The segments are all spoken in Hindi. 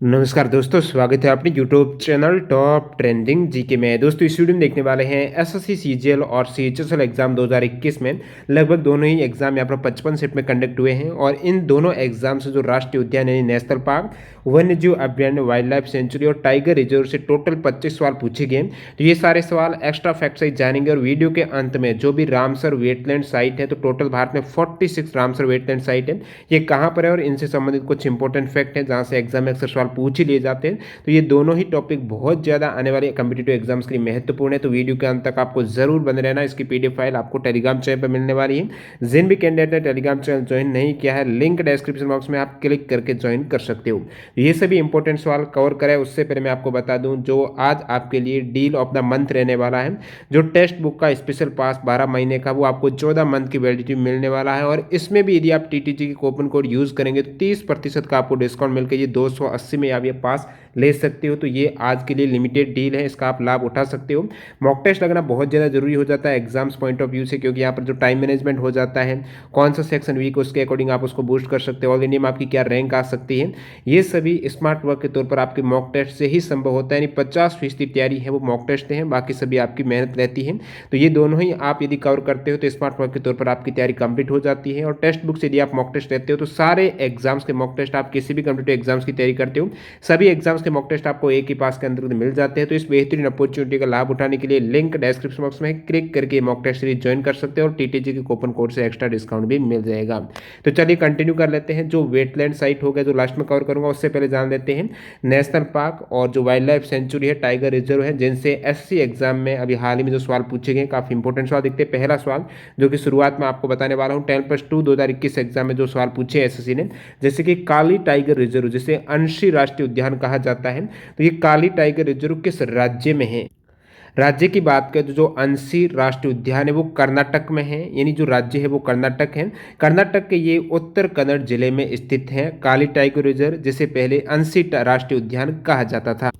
नमस्कार दोस्तों, स्वागत है अपने YouTube channel top trending GK में। दोस्तों इस वीडियो में देखने वाले हैं एसएससी सीजीएल और सीएचएसएल एग्जाम 2021 में लगभग दोनों ही एग्जाम यहाँ पर 55 सेट में कंडक्ट हुए हैं और इन दोनों एग्जाम से जो राष्ट्रीय उद्यान यानी नेशनल पार्क, वन्यजीव अभ्यारण्य, वाइल्ड लाइफ सेंचुरी और टाइगर रिजर्व से टोटल 25 सवाल पूछे गए। तो ये सारे सवाल एक्स्ट्रा फैक्ट से जानेंगे और वीडियो के अंत में जो भी रामसर वेटलैंड साइट है, तो टोटल भारत में 46 रामसर वेटलैंड साइट है, ये कहाँ पर है और इनसे संबंधित कुछ इंपॉर्टेंट फैक्ट है जहाँ से एग्जाम में अक्सर सवाल पूछ ही लिए जाते हैं। तो ये दोनों ही टॉपिक बहुत ज़्यादा आने वाले कम्पिटिटिव एग्जाम्स के लिए महत्वपूर्ण है, तो वीडियो के अंत तक आपको जरूर बने रहना। इसकी पीडीएफ फाइल आपको टेलीग्राम चैनल पर मिलने वाली है। जिन भी कैंडिडेट ने टेलीग्राम चैनल ज्वाइन नहीं किया है, लिंक डिस्क्रिप्शन बॉक्स में आप क्लिक करके ज्वाइन कर सकते हो। ये सभी इंपॉर्टेंट सवाल कवर करें उससे पहले मैं आपको बता दूं जो आज आपके लिए डील ऑफ द मंथ रहने वाला है, जो टेक्स्ट बुक का स्पेशल पास 12 महीने का वो आपको 14 मंथ की वैलिडिटी मिलने वाला है और इसमें भी यदि आप टीटीजी की कूपन कोड यूज करेंगे तो 30% का आपको डिस्काउंट मिलकर ये 280 में आप ये पास ले सकते हो। तो ये आज के लिए लिमिटेड डील है, इसका आप लाभ उठा सकते हो। मॉक टेस्ट लगना बहुत ज़्यादा जरूरी हो जाता है एग्जाम्स पॉइंट ऑफ व्यू से, क्योंकि यहाँ पर जो टाइम मैनेजमेंट हो जाता है, कौन सा सेक्शन वीक उसके अकॉर्डिंग आप उसको बूस्ट कर सकते हो, ऑल इंडिया में आपकी क्या रैंक आ सकती है, ये सभी स्मार्ट वर्क के तौर पर आपके मॉक टेस्ट से ही संभव होता है। यानी 50% तैयारी है वो मॉक टेस्ट है, बाकी सभी आपकी मेहनत रहती है। तो ये दोनों ही आप यदि कवर करते हो तो स्मार्ट वर्क के तौर पर आपकी तैयारी कंप्लीट हो जाती है। और टेक्स्ट बुक से यदि आप मॉक टेस्ट लेते हो तो सारे एग्जाम्स के मॉक टेस्ट, आप किसी भी कम्पिटिटिव एग्जाम्स की तैयारी करते हो, सभी एग्जाम्स के मॉक टेस्ट आपको एक ही पास के अंतर्गत मिल जाते हैं। तो इस बेहतरीन अपॉर्चुनिटी का लाभ उठाने के लिए लिंक डिस्क्रिप्शन बॉक्स में क्लिक करके मॉक टेस्ट सीरीज ज्वाइन कर सकते हो और टीटीजी के कूपन कोड से एक्स्ट्रा डिस्काउंट भी मिल जाएगा। तो चलिए कंटिन्यू कर लेते हैं। जो वेटलैंड साइट हो गया जो लास्ट में कवर करूंगा, उससे पहले जान लेते हैं नेशनल पार्क और जो वाइल्ड लाइफ सेंचुरी है, टाइगर रिजर्व है, जिनसे एससी एग्जाम में अभी हाल ही में जो सवाल पूछे गए काफी इंपॉर्टेंट सवाल दिखते हैं। पहला सवाल जो कि शुरुआत में आपको बताने वाला हूँ, 10+2 2021 एग्जाम में जो सवाल पूछे एसएससी ने, जैसे कि काली टाइगर रिजर्व, जिसे अंशी राष्ट्रीय उद्यान कहा जाता है, तो ये काली टाइगर रिजर्व किस राज्य में है? राज्य की बात करें तो जो अंशी राष्ट्रीय उद्यान है वो कर्नाटक में है, यानी जो राज्य है वो कर्नाटक है। कर्नाटक के ये उत्तर कन्नड़ जिले में स्थित है काली टाइगर रिजर्व, जिसे पहले अंशी राष्ट्रीय उद्यान कहा जाता था।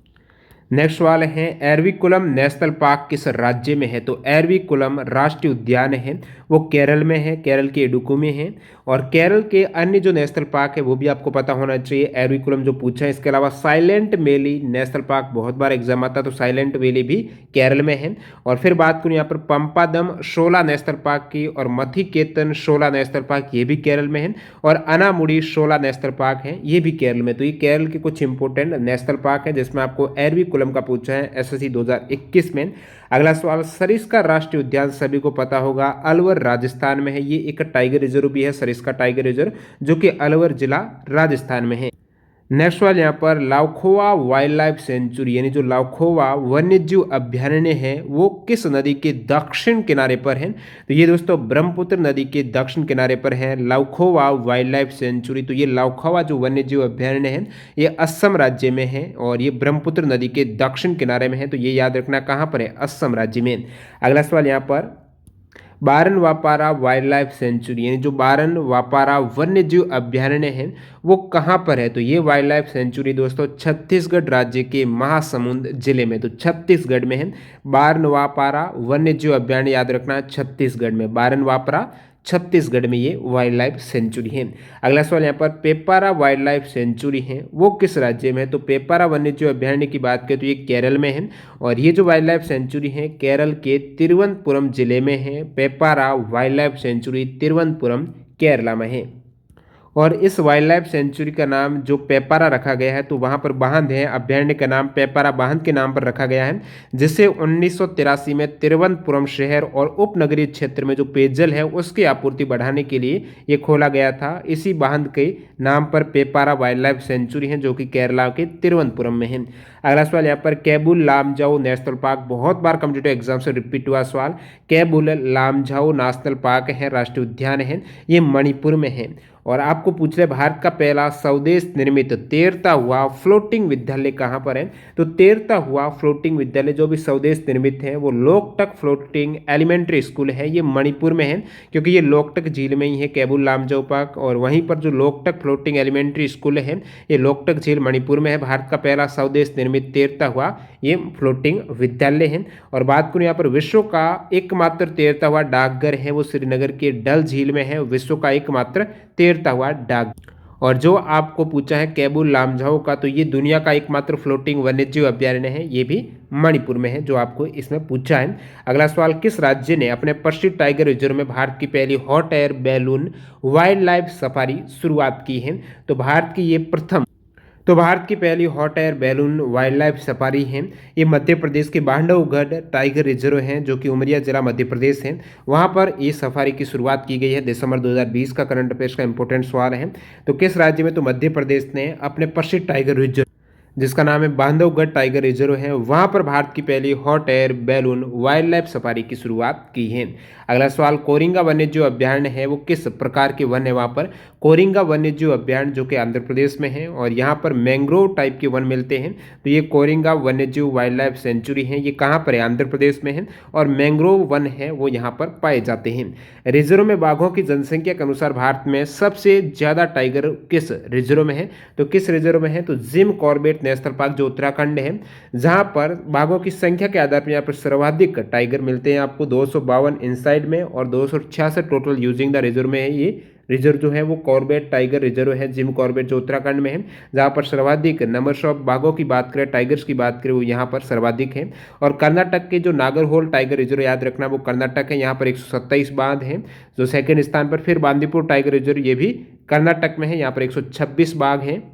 नेक्स्ट सवाल है, एरविकुलम नेशनल पार्क किस राज्य में है? तो एरविकुलम राष्ट्रीय उद्यान है वो केरल में है, केरल के इडुक्की में है। और केरल के अन्य जो नेशनल पार्क है वो भी आपको पता होना चाहिए, एरविकुलम जो पूछा है। इसके अलावा साइलेंट वैली नेशनल पार्क बहुत बार एग्जाम आता है, तो साइलेंट वैली भी केरल में है। और फिर बात करूँ यहाँ पर पंपादम शोला नेशनल पार्क की और मथिकेतन शोला नेशनल पार्क, ये भी केरल में है। और अनामुड़ी शोला नेशनल पार्क है, ये भी केरल में। तो ये केरल के कुछ इंपोर्टेंट नेशनल पार्क है जिसमें आपको एरविकुलम का पूछा है एसएससी 2021 में। अगला सवाल, सरिस्का राष्ट्रीय उद्यान सभी को पता होगा अलवर राजस्थान में है, ये एक टाइगर रिजर्व भी है, सरिस्का टाइगर रिजर्व, जो कि अलवर जिला राजस्थान में है। नेक्स्ट सवाल यहाँ पर, लाउखोवा वाइल्ड लाइफ सेंचुरी यानी जो लाउखोवा वन्यजीव अभ्यारण्य है वो किस नदी के दक्षिण किनारे पर है? तो ये दोस्तों ब्रह्मपुत्र नदी के दक्षिण किनारे पर है लाउखोवा वाइल्ड लाइफ सेंचुरी। तो ये लाउखोवा जो वन्यजीव अभ्यारण्य है ये असम राज्य में है और ये ब्रह्मपुत्र नदी के दक्षिण किनारे में है। तो ये याद रखना कहाँ पर है, असम राज्य में। अगला सवाल यहाँ पर, बारन वापारा वाइल्ड लाइफ सेंचुरी यानी जो बारन वापारा वन्यजीव अभ्यारण्य है वो कहाँ पर है? तो ये वाइल्ड लाइफ सेंचुरी दोस्तों छत्तीसगढ़ राज्य के महासमुंद जिले में, तो छत्तीसगढ़ में है बारन वापारा वन्यजीव अभ्यारण्य, याद रखना छत्तीसगढ़ में, बारन वापारा छत्तीसगढ़ में ये वाइल्ड लाइफ सेंचुरी है। अगला सवाल यहाँ पर, पेपारा वाइल्ड लाइफ सेंचुरी है वो किस राज्य में है? तो पेपारा वन्यजीव अभ्यारण्य की बात करें तो ये केरल में है और ये जो वाइल्ड लाइफ सेंचुरी है केरल के तिरुवनंतपुरम जिले में है। Peppara wildlife sanctuary Thiruvananthapuram Kerala में है। और इस वाइल्ड लाइफ सेंचुरी का नाम जो पेपारा रखा गया है, तो वहाँ पर बांध है, अभ्यारण्य का नाम पेपारा बांध के नाम पर रखा गया है, जिसे 1983 में तिरुवनंतपुरम शहर और उपनगरीय क्षेत्र में जो पेयजल है उसकी आपूर्ति बढ़ाने के लिए ये खोला गया था। इसी बांध के नाम पर पेपारा वाइल्ड लाइफ सेंचुरी है जो कि केरला के तिरुवनंतपुरम में है। अगला सवाल यहाँ पर, केबुल लामजाओ नेशनल पार्क, बहुत बार कम्पिटिटिव एग्जाम से रिपीट हुआ सवाल, केबुल लामजाओ नेशनल पार्क है, राष्ट्रीय उद्यान है, ये मणिपुर में है। और आपको पूछ रहे भारत का पहला स्वदेश निर्मित तैरता हुआ फ्लोटिंग विद्यालय कहाँ पर है? तो तैरता हुआ फ्लोटिंग विद्यालय जो भी स्वदेश निर्मित है वो लोकटक फ्लोटिंग एलिमेंट्री स्कूल है, ये मणिपुर में है, क्योंकि ये लोकटक झील में ही है केबुल लामजाओ पार्क। और वहीं पर जो लोकटक फ्लोटिंग एलिमेंट्री स्कूल है ये लोकटक झील मणिपुर में है। भारत का पहला स्वदेश निर्मित तैरता हुआ ये फ्लोटिंग विद्यालय है। और बात करूँ यहाँ पर, विश्व का एकमात्र तैरता हुआ डाकघर है वो श्रीनगर के डल झील में है, विश्व का एकमात्र तैरता हुआ डाक। और जो आपको पूछा है कैबुल लामझाओ का, तो ये दुनिया का एकमात्र फ्लोटिंग वन्यजीव अभ्यारण्य है, ये भी मणिपुर में है, जो आपको इसमें पूछा है। अगला सवाल, किस राज्य ने अपने प्रसिद्ध टाइगर रिजर्व में भारत की पहली hot air balloon wild life safari शुरुआत की है? तो भारत की पहली hot air balloon wild life safari है, ये मध्य प्रदेश के बांधवगढ़ टाइगर रिजर्व हैं, जो कि उमरिया जिला मध्य प्रदेश है। वहां पर ये सफारी की शुरुआत की गई है। दिसंबर 2020 का करंट अफेयर्स का इंपॉर्टेंट सवाल है। तो किस राज्य में? तो मध्य प्रदेश ने अपने प्रसिद्ध टाइगर रिजर्व, जिसका नाम है बांधवगढ़ टाइगर रिजर्व है, वहां पर भारत की पहली hot air balloon wild life safari की शुरुआत की है। अगला सवाल, कोरिंगा वन्यजीव अभ्यारण्य है वो किस प्रकार के वन है? वहां पर कोरिंगा वन्यजीव अभ्यारण्य जो कि आंध्र प्रदेश में है, और यहाँ पर मैंग्रोव टाइप के वन मिलते हैं। तो ये कोरिंगा वन्यजीव वाइल्ड लाइफ सेंचुरी है, ये कहाँ पर है? आंध्र प्रदेश में है, और मैंग्रोव वन है वो यहाँ पर पाए जाते हैं। रिजर्व में बाघों की जनसंख्या के अनुसार भारत में सबसे ज्यादा टाइगर किस रिजर्व में है? तो किस रिजर्व में है? तो जिम कॉर्बेट नेशनल पार्क जो उत्तराखंड है, जहां पर बाघों की संख्या के आधार पर यहाँ पर सर्वाधिक टाइगर मिलते हैं आपको 252 इनसाइड में और 266 टोटल यूजिंग द रिजर्व में है। ये रिजर्व जो है वो कॉर्बेट टाइगर रिजर्व है, जिम कॉर्बेट जो उत्तराखंड में है, जहां पर सर्वाधिक नंबर्स ऑफ बाघों की बात करें, टाइगर्स की बात करें, वो यहाँ पर सर्वाधिक है। और कर्नाटक के जो नागरहोल टाइगर रिजर्व, याद रखना वो कर्नाटक है, यहाँ पर 127 बाघ हैं जो सेकंड स्थान पर। फिर बांदीपुर टाइगर रिजर्व, ये भी कर्नाटक में है, यहाँ पर 126 बाघ हैं।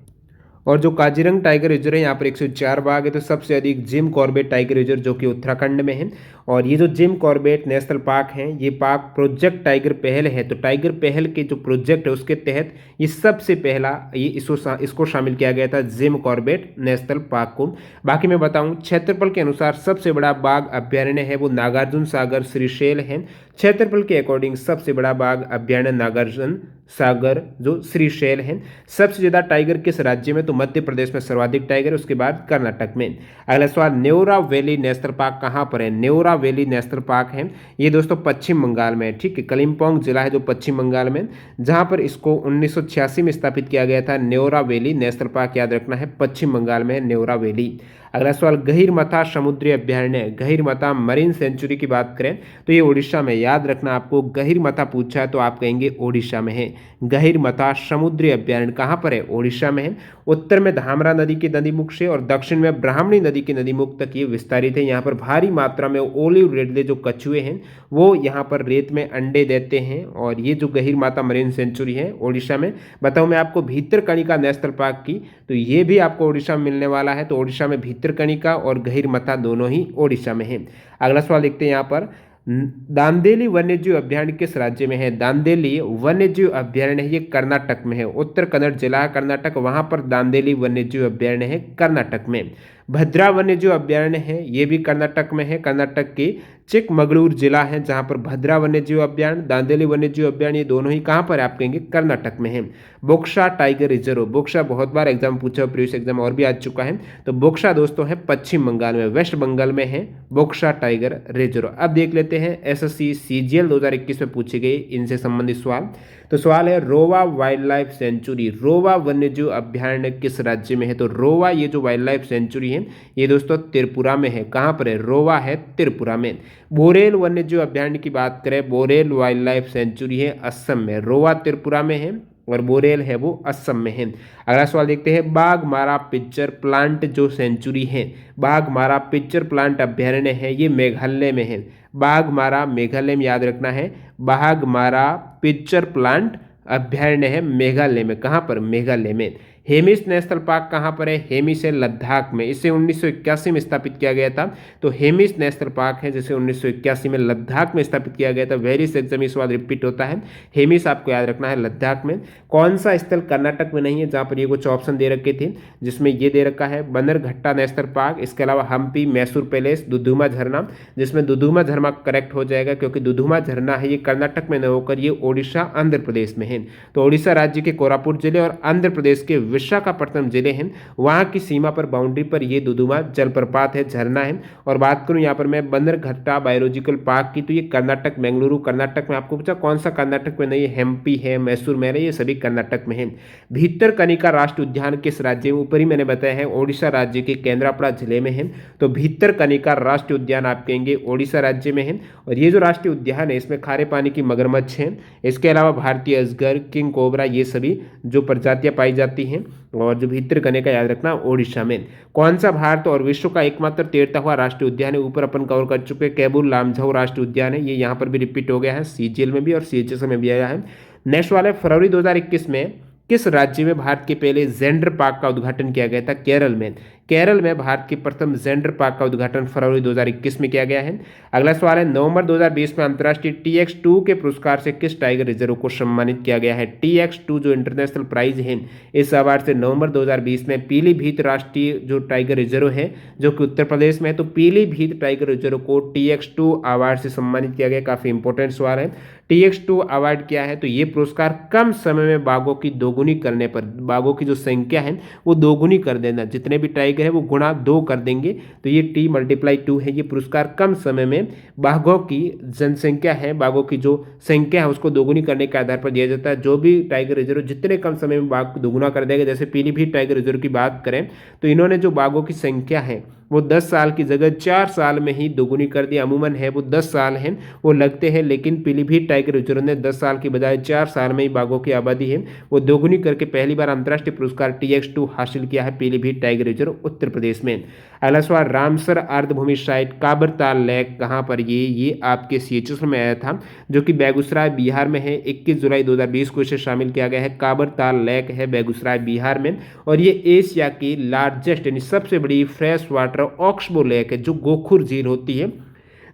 और जो काजीरंग टाइगर रिजर्व है, यहाँ पर 104 बाघ है। तो सबसे अधिक जिम कॉर्बेट टाइगर रिजर्व जो कि उत्तराखंड में है। और ये जो जिम कॉर्बेट नेशनल पार्क है, ये पार्क प्रोजेक्ट टाइगर पहल है। तो टाइगर पहल के जो प्रोजेक्ट है उसके तहत ये सबसे पहला इसको शामिल किया गया था, जिम कॉर्बेट नेशनल पार्क को। बाकी मैं बताऊं, क्षेत्रफल के अनुसार सबसे बड़ा बाघ अभ्यारण्य है वो नागार्जुन सागर श्रीशैल है। क्षेत्रफल के अकॉर्डिंग सबसे बड़ा बाघ अभ्यारण्य नागार्जुन सागर जो श्रीशैल है। सबसे ज्यादा टाइगर किस राज्य में? तो मध्य प्रदेश में सर्वाधिक टाइगर, उसके बाद कर्नाटक में। अगला सवाल, नेवरा वैली नेशनल पार्क कहां पर है? नेवरा वैली नेशनल पार्क है ये दोस्तों पश्चिम बंगाल में है, ठीक है। कलिम्पोंग जिला है जो पश्चिम बंगाल में, जहां पर इसको 1986 में स्थापित किया गया था। नेवरा वैली नेशनल पार्क याद रखना है, पश्चिम बंगाल में है नेवरा वैली। अगला सवाल, गहीरमथा समुद्री अभ्यारण्य, गहीरमथा मरीन सेंचुरी की बात करें तो ये उड़ीसा में, याद रखना आपको गहीरमथा पूछा है तो आप कहेंगे ओडिशा में है। गहीरमथा समुद्री अभ्यारण्य कहाँ पर है? ओडिशा में है। उत्तर में धामरा नदी के नदीमुख से और दक्षिण में ब्राह्मणी नदी के नदीमुख तक ये विस्तारित है। यहाँ पर भारी मात्रा में ओलिव रेडले जो कछुए हैं वो यहाँ पर रेत में अंडे देते हैं। और ये जो गहीरमथा मरीन सेंचुरी है ओडिशा में। बताऊँ मैं आपको भीतरकनिका नेशनल पार्क की, तो ये भी आपको ओडिशा में मिलने वाला है। तो ओडिशा में भीतरकनिका और गहीरमथा दोनों ही ओडिशा में है। अगला सवाल देखते हैं यहाँ पर, दांदेली वन्यजीव अभ्यारण्य किस राज्य में है? दांदेली वन्यजीव अभ्यारण्य है ये कर्नाटक में है, उत्तर कन्नड़ जिला है कर्नाटक, वहां पर दांदेली वन्यजीव अभ्यारण्य है कर्नाटक में। भद्रा वन्यजीव अभ्यारण्य है ये भी कर्नाटक में है, कर्नाटक के चिकमगलूर जिला है जहां पर भद्रा वन्यजीव अभ्यारण्य, दांदेली वन्यजीव अभ्यारण्य, ये दोनों ही कहां पर है? आप कहेंगे कर्नाटक में है। बोक्सा टाइगर रिजर्व, बोक्सा बहुत बार एग्जाम पूछा, प्रीवियस एग्जाम और भी आ चुका है। तो बोक्सा दोस्तों है पश्चिम बंगाल में, वेस्ट बंगाल में है बोक्सा टाइगर रिजर्व। अब देख लेते हैं एसएससी सीजीएल 2021 में पूछे गए इनसे संबंधित सवाल। तो सवाल है, रोवा वाइल्ड लाइफ सेंचुरी, रोवा वन्यजीव अभ्यारण्य किस राज्य में है? तो रोवा ये जो वाइल्ड लाइफ सेंचुरी है ये दोस्तों त्रिपुरा में है। कहां पर है? रोवा है त्रिपुरा में। बोरेल वन्यजीव अभ्यारण्य की बात करें, बोरेल वाइल्ड लाइफ सेंचुरी है असम में, रोवा त्रिपुरा में है और बोरेल है वो असम में है। अगला सवाल देखते हैं, बाघमारा पिक्चर प्लांट जो सेंचुरी है, बाघमारा पिक्चर प्लांट अभ्यारण्य है ये मेघालय में है। बाघमारा मेघालय में, याद रखना है, बाघमारा पिक्चर प्लांट अभ्यारण्य है मेघालय में। कहाँ पर? मेघालय में। हेमिस नेशनल पार्क कहाँ पर है? हेमिस है लद्दाख में, इसे 1981 में स्थापित किया गया था। तो हेमिस नेशनल पार्क है जिसे 1981 में लद्दाख में स्थापित किया गया था। वेरियस एग्जाम इस बार रिपीट होता है। हेमिस आपको याद रखना है लद्दाख में। कौन सा स्थल कर्नाटक में नहीं है? जहाँ पर ये कुछ ऑप्शन दे रखे थे, जिसमें ये दे रखा है बनरघट्टा नेशनल पार्क, इसके अलावा हम्पी, मैसूर पैलेस, दुधुमा झरना, जिसमें दुधुमा झरना करेक्ट हो जाएगा क्योंकि दुधुमा झरना है ये कर्नाटक में न होकर ये ओडिशा आंध्र प्रदेश में है। तो ओडिशा राज्य के कोरापुट जिले और आंध्र प्रदेश के विशाखापट्टनम जिले हैं वहाँ की सीमा पर बाउंड्री पर ये दुदुमा जलप्रपात है, झरना है। और बात करूँ यहाँ पर मैं बंदरघट्टा बायोलॉजिकल पार्क की, तो ये कर्नाटक बेंगलुरु कर्नाटक में। आपको पूछा कौन सा कर्नाटक में नहीं, एमपी है, मैसूर में है, ये सभी कर्नाटक में है। भीतरकनिका राष्ट्रीय उद्यान किस राज्य में, ऊपर ही मैंने बताया है ओडिशा राज्य के केंद्रापड़ा जिले में है। तो भीतरकनिका राष्ट्रीय उद्यान आप कहेंगे ओडिशा राज्य में है। और ये जो राष्ट्रीय उद्यान है इसमें खारे पानी की मगरमच्छ है, इसके अलावा भारतीय अजगर, किंग कोबरा, ये सभी जो प्रजातियां पाई जाती हैं। और जो भीतरकनिका याद रखना ओडिशा में। कौन सा भारत और विश्व का एकमात्र तैरता हुआ राष्ट्रीय उद्यान है, ऊपर अपन कवर कर चुके हैं, कैबुल लामझाऊ राष्ट्रीय उद्यान है। ये यहाँ पर भी रिपीट हो गया है, सीजीएल में भी और सीएचएस में भी आया है। नेक्स्ट वाला फरवरी 2021 में किस राज्य में भारत के पहले जेंडर पार्क का उद्घाटन किया गया था, केरल में। केरल में भारत के प्रथम जेंडर पार्क का उद्घाटन फरवरी 2021 में किया गया है। अगला सवाल है नवंबर 2020 में अंतर्राष्ट्रीय TX2 के पुरस्कार से किस टाइगर रिजर्व को सम्मानित किया गया है। TX2 जो इंटरनेशनल प्राइज है, इस अवार्ड से नवंबर 2020 में पीलीभीत राष्ट्रीय जो टाइगर रिजर्व है जो कि उत्तर प्रदेश में है, तो पीलीभीत टाइगर रिजर्व को TX2 अवार्ड से सम्मानित किया गया। काफी इंपॉर्टेंट सवाल है। TX2 अवार्ड क्या है, तो ये पुरस्कार कम समय में बाघों की दोगुनी करने पर, बाघों की जो संख्या है वो दोगुनी कर देना, जितने भी टाइगर है वो गुणा 2 कर देंगे, तो ये T×2 है। ये पुरस्कार कम समय में बाघों की जनसंख्या है, बाघों की जो संख्या है उसको दोगुनी करने के आधार पर दिया जाता है। जो भी टाइगर रिजर्व जितने कम समय में बाघ को दोगुना कर देगा, जैसे पीलीभीत टाइगर रिजर्व की बात करें तो इन्होंने जो बाघों की संख्या है वो 10 साल की जगह 4 साल में ही दोगुनी कर दी। अमूमन है वो 10 साल हैं वो लगते हैं, लेकिन पीलीभीत टाइगर रिजर्व ने 10 साल की बजाय 4 साल में ही बाघों की आबादी है वो दोगुनी करके पहली बार अंतर्राष्ट्रीय पुरस्कार TX2 हासिल किया है पीलीभीत टाइगर रिजर्व उत्तर प्रदेश में। अगला सवाल रामसर अर्धभूमि साइट काबरताल लेक कहाँ पर, ये आपके CHS में आया था जो कि बेगूसराय बिहार में है। 21 जुलाई 2020 को इसे शामिल किया गया है। काबरताल लेक है बेगूसराय बिहार में और ये एशिया की लार्जेस्ट यानी सबसे बड़ी फ्रेश वाटर ऑक्सबो लेक है जो गोखुर झील होती है।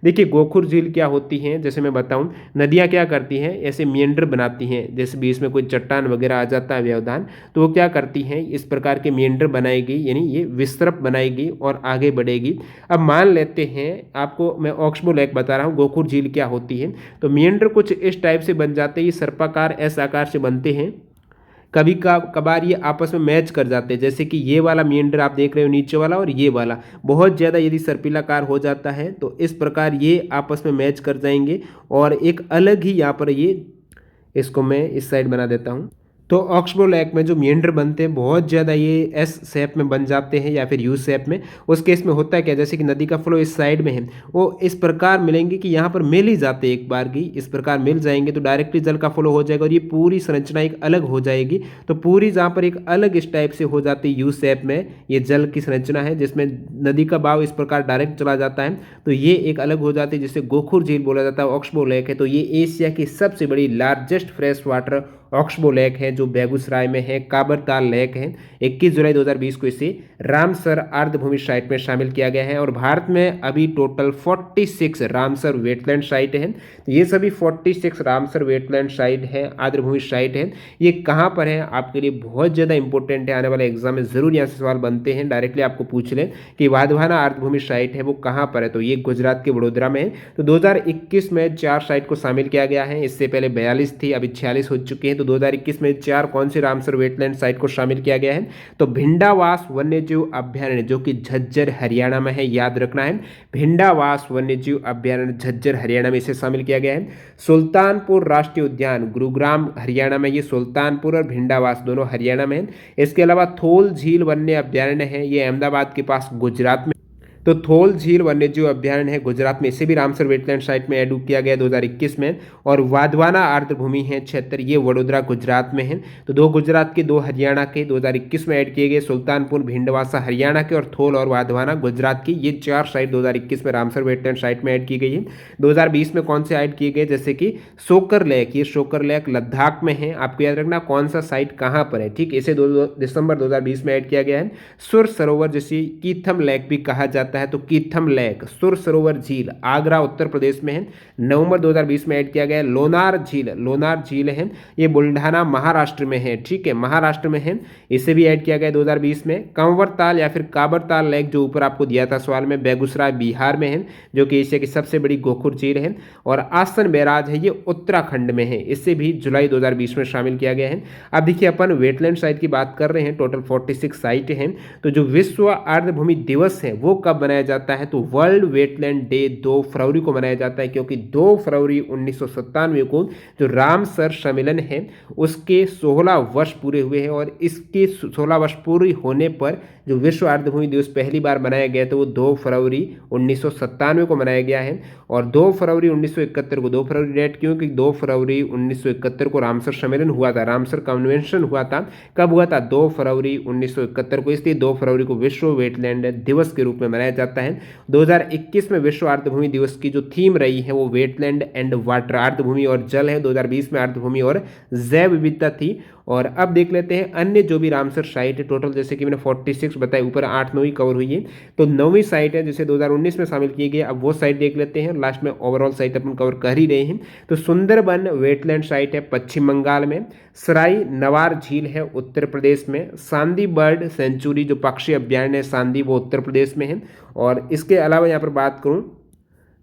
देखिए गोखुर झील क्या होती है, जैसे मैं बताऊं, नदियां क्या करती हैं, ऐसे मिएंडर बनाती हैं, जैसे बीच में कोई चट्टान वगैरह आ जाता है व्यवधान, तो वो क्या करती हैं, इस प्रकार के मिएंडर बनाएगी, यानी ये विस्तृत बनाएगी और आगे बढ़ेगी। अब मान लेते हैं आपको मैं ऑक्सबो लेक बता रहा हूँ, गोखुर झील क्या होती है, तो मिएंडर कुछ इस टाइप से बन जाते हैं, ये सर्पाकार एस आकार से बनते हैं। कभी कभार ये आपस में मैच कर जाते हैं, जैसे कि ये वाला मिएंडर आप देख रहे हो नीचे वाला और ये वाला बहुत ज़्यादा यदि सर्पिलाकार हो जाता है तो इस प्रकार ये आपस में मैच कर जाएंगे और एक अलग ही यहाँ पर ये, इसको मैं इस साइड बना देता हूँ। तो ऑक्सबो लेक में जो मिएंडर बनते हैं बहुत ज़्यादा ये एस शेप में बन जाते हैं या फिर यू शेप में। उस केस में होता है क्या, जैसे कि नदी का फ्लो इस साइड में है, वो इस प्रकार मिलेंगे कि यहाँ पर मिल ही जाते हैं, एक बार की इस प्रकार मिल जाएंगे तो डायरेक्टली जल का फ्लो हो जाएगा और ये पूरी संरचना एक अलग हो जाएगी। तो पूरी जहाँ पर एक अलग इस टाइप से हो जाती है यू शेप में ये जल की संरचना है, जिसमें नदी का बहाव इस प्रकार डायरेक्ट चला जाता है, तो ये एक अलग हो जाती है जिसे गोखुर झील बोला जाता है। ऑक्सबो लेक है तो ये एशिया की सबसे बड़ी largest fresh water oxbow lake है जो बेगूसराय में है। काबरताल लेक है। 21 जुलाई 2020 को इसे रामसर अर्धभूमि साइट में शामिल किया गया है और भारत में अभी टोटल 46 रामसर वेटलैंड साइट हैं। तो ये सभी 46 रामसर वेटलैंड साइट है, आर्द्रभूमि साइट है। ये कहाँ पर है आपके लिए बहुत ज़्यादा इंपॉर्टेंट है, आने वाले एग्जाम में जरूर यहाँ से सवाल बनते हैं, डायरेक्टली आपको पूछ लें कि वाधवाना अर्धभूमि साइट है वो कहाँ पर है, तो ये गुजरात के वडोदरा में है। तो 2021 में 4 साइट को शामिल किया गया है, इससे पहले 42 थी, अभी 46 हो चुकी है। तो 2021 में 4 कौन से रामसर वेटलैंड साइट को शामिल किया गया है, तो भिंडावास वन्यजीव अभ्यारण्य जो कि झज्जर हरियाणा में है, याद रखना है, भिंडावास वन्यजीव अभ्यारण्य झज्जर हरियाणा में इसे शामिल किया गया है। सुल्तानपुर राष्ट्रीय उद्यान गुरुग्राम हरियाणा में, ये सुल्तानपुर और भिंडावास दोनों हरियाणा में है। इसके अलावा थोल झील वन्य अभ्यारण्य है, ये अहमदाबाद के पास गुजरात में। तो थोल झील वन्यजीव अभ्यारण्य है गुजरात में, इसे भी रामसर वेटलैंड साइट में ऐड किया गया 2021 में। और वाधवाना आर्द्रभूमि है क्षेत्र, ये वडोदरा गुजरात में है। तो 2 गुजरात के 2 हरियाणा के 2021 में ऐड किए गए, सुल्तानपुर भिंडवासा हरियाणा के और थोल और वाधवाना गुजरात की, ये 4 साइट 2021 में रामसर वेटलैंड साइट में ऐड की गई है। 2020 में कौन से ऐड किए गए, जैसे कि शोकर लेक, ये शोकर लेक लद्दाख में है, आपको याद रखना कौन सा साइट कहाँ पर है, ठीक। इसे 2 दिसंबर 2020 में ऐड किया गया है। सुर सरोवर जिसे कीथम लेक भी कहा जाता जाता है तो कीथम लेक, सुर सरोवर झील आगरा उत्तर प्रदेश में है, नवंबर 2020 में ऐड किया गया है। लोनार झील है, ये बुल्ढाना महाराष्ट्र में है, ठीक है, महाराष्ट्र में है, इसे भी ऐड किया गया 2020 में। कंवर ताल या फिर काबर ताल लेक जो ऊपर आपको दिया था सवाल में, बेगूसराय बिहार में है, जो कि एशिया की सबसे बड़ी गोखुर झील है। और आसन बैराज है, ये उत्तराखंड में है, इसे भी जुलाई 2020 में शामिल किया गया है। अब देखिए अपन वेटलैंड साइट की बात कर रहे हैं, टोटल 46 साइट हैं। तो जो विश्व आर्द्रभूमि दिवस है वो कब मनाया जाता है, तो वर्ल्ड वेटलैंड डे 2 फरवरी को मनाया जाता है, क्योंकि 2 फरवरी 1997 को जो रामसर सम्मेलन है उसके 16 वर्ष पूरे हुए हैं, और इसके 16 वर्ष पूरे होने पर जो विश्व आर्द्रभूमि दिवस पहली बार मनाया गया तो वो 2 फरवरी 1997 को मनाया गया है। और 2 फरवरी 1971 को, 2 फरवरी डेट क्यों, कि 2 फरवरी 1971 को रामसर सम्मेलन हुआ था, रामसर कन्वेंशन हुआ था। कब हुआ था, 2 फरवरी 1971 को, इसलिए 2 फरवरी को विश्व वेटलैंड दिवस के रूप में मनाया जाता है। 2021 में विश्व आर्द्रभूमि दिवस की जो थीम रही है वो वेटलैंड एंड वाटर, आर्द्रभूमि और जल है। 2020 में आर्द्रभूमि और जैव विविधता थी। और अब देख लेते हैं अन्य जो भी रामसर साइट है, टोटल जैसे कि मैंने 46 बताया, ऊपर 8-9 ही कवर हुई है, तो 9वीं साइट है जिसे 2019 में शामिल किए गए। अब वो साइट देख लेते हैं, लास्ट में ओवरऑल साइट अपन कवर कर ही रहे हैं। तो सुंदरबन वेटलैंड साइट है पश्चिम बंगाल में, सराई नवार झील है उत्तर प्रदेश में, सांदी बर्ड सेंचुरी जो पक्षी अभ्यारण्य है सांदी वो उत्तर प्रदेश में है। और इसके अलावा यहाँ पर बात करूँ,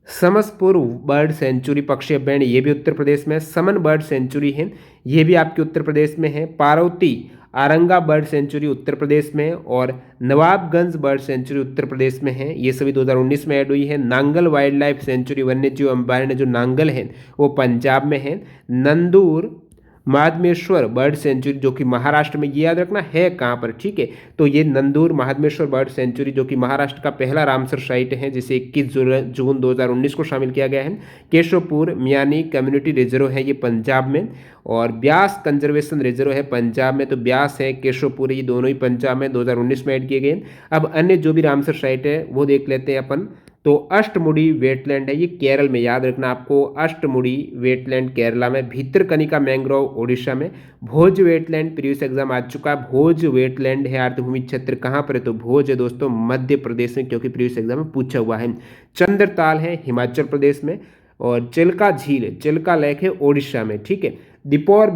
समसपुर बर्ड सेंचुरी पक्षी अभ्यारण्य ये भी उत्तर प्रदेश में है, समन बर्ड सेंचुरी है ये भी आपके उत्तर प्रदेश में है, पार्वती आरंगा बर्ड सेंचुरी उत्तर प्रदेश में, और नवाबगंज बर्ड सेंचुरी उत्तर प्रदेश में है, ये सभी 2019 में ऐड हुई है। नांगल वाइल्ड लाइफ सेंचुरी वन्य जीव अभ्यारण्य जो नांगल है वो पंजाब में है। नंदूर महादमेश्वर बर्ड सेंचुरी जो कि महाराष्ट्र में, ये याद रखना है कहाँ पर, ठीक है, तो ये नंदूर महादमेश्वर बर्ड सेंचुरी जो कि महाराष्ट्र का पहला रामसर साइट है जिसे 21 जून 2019 को शामिल किया गया है। केशवपुर मियानी कम्युनिटी रिजर्व है ये पंजाब में, और ब्यास कंजर्वेशन रिजर्व है पंजाब में, तो ब्यास है केशवपुर ये दोनों ही पंजाब में 2019 में ऐड किए गए। अब अन्य जो भी रामसर साइट है वो देख लेते हैं अपन। तो अष्टमुडी वेटलैंड है ये केरल में, याद रखना आपको, अष्टमुडी वेटलैंड केरला में, भीतरकनिका मैंग्रोव ओडिशा में, भोज वेटलैंड प्रीवियस एग्जाम आ चुका है, भोज वेटलैंड है आर्द्रभूमि क्षेत्र कहाँ पर है, तो भोज है दोस्तों मध्य प्रदेश में, क्योंकि प्रीवियस एग्जाम में पूछा हुआ है। चंद्रताल है हिमाचल प्रदेश में, और चिल्का झील चिल्का लेक है ओडिशा में, ठीक है। दीपोर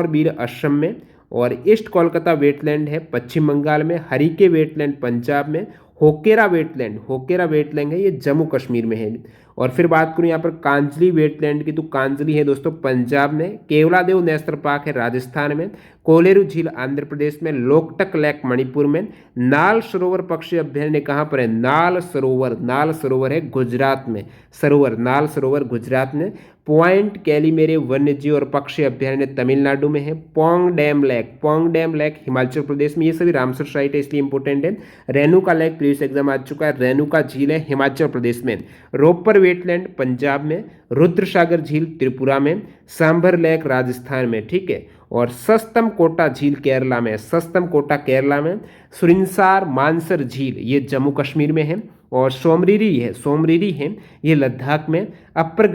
बील असम में, और ईस्ट कोलकाता वेटलैंड है पश्चिम बंगाल में, हरिके वेटलैंड पंजाब में, होकेरा वेटलैंड है ये जम्मू कश्मीर में है। और फिर बात करूँ यहाँ पर कांजली वेटलैंड की, तो कांजली है दोस्तों पंजाब में, केवलादेव नेशनल पार्क है राजस्थान में, कोलेरू झील आंध्र प्रदेश में, लोकटक लेक मणिपुर में, नाल सरोवर पक्षी अभ्यारण्य कहाँ पर है, नाल सरोवर है गुजरात में, नाल सरोवर गुजरात में, पॉइंट कैलीमेरे वन्यजीव और पक्षी अभ्यारण्य तमिलनाडु में है, पोंग डैम लेक हिमाचल प्रदेश में, ये सभी रामसर साइट है इसलिए इंपॉर्टेंट है। रेणुका लेक प्रीवियस एग्जाम आ चुका है, रेणुका झील है हिमाचल प्रदेश में, रोपर वेटलैंड पंजाब में, रुद्रसागर झील त्रिपुरा में, सांभर लेक राजस्थान में, ठीक है, और सस्तम कोटा झील केरला में, सुरिंसार मानसर झील ये जम्मू कश्मीर में है, और सोमरीरी है ये लद्दाख में, अपर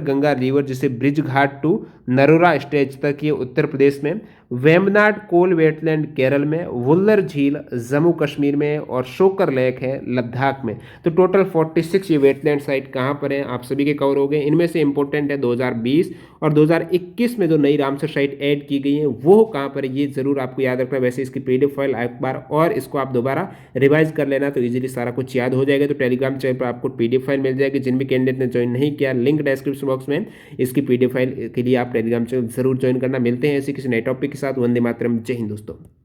गंगा रिवर जिसे Brijghat to Narora stage तक ये उत्तर प्रदेश में, वेम्बनाड कोल वेटलैंड केरल में, वुल्लर झील जम्मू कश्मीर में, और शोकर लेक है लद्दाख में। तो टोटल 46 ये वेटलैंड साइट कहाँ पर हैं आप सभी के कवर हो गए। इनमें से इंपॉर्टेंट है 2020 और 2021 में जो नई रामसर साइट ऐड की गई है वो कहाँ पर है ये जरूर आपको याद रखना। वैसे इसकी पीडीएफ फाइल एक बार और इसको आप दोबारा रिवाइज कर लेना तो इजीली सारा कुछ याद हो जाएगा। तो टेलीग्राम चैनल पर आपको पीडीएफ फाइल मिल जाएगी। जिन भी कैंडिडेट ने ज्वाइन नहीं किया लिंक डिस्क्रिप्शन बॉक्स में, इसकी पीडीएफ फाइल के लिए आप टेलीग्राम चैनल जरूर ज्वाइन करना। मिलते हैं ऐसे किसी नए टॉपिक के साथ। वंदे मातरम, जय हिंद दोस्तों।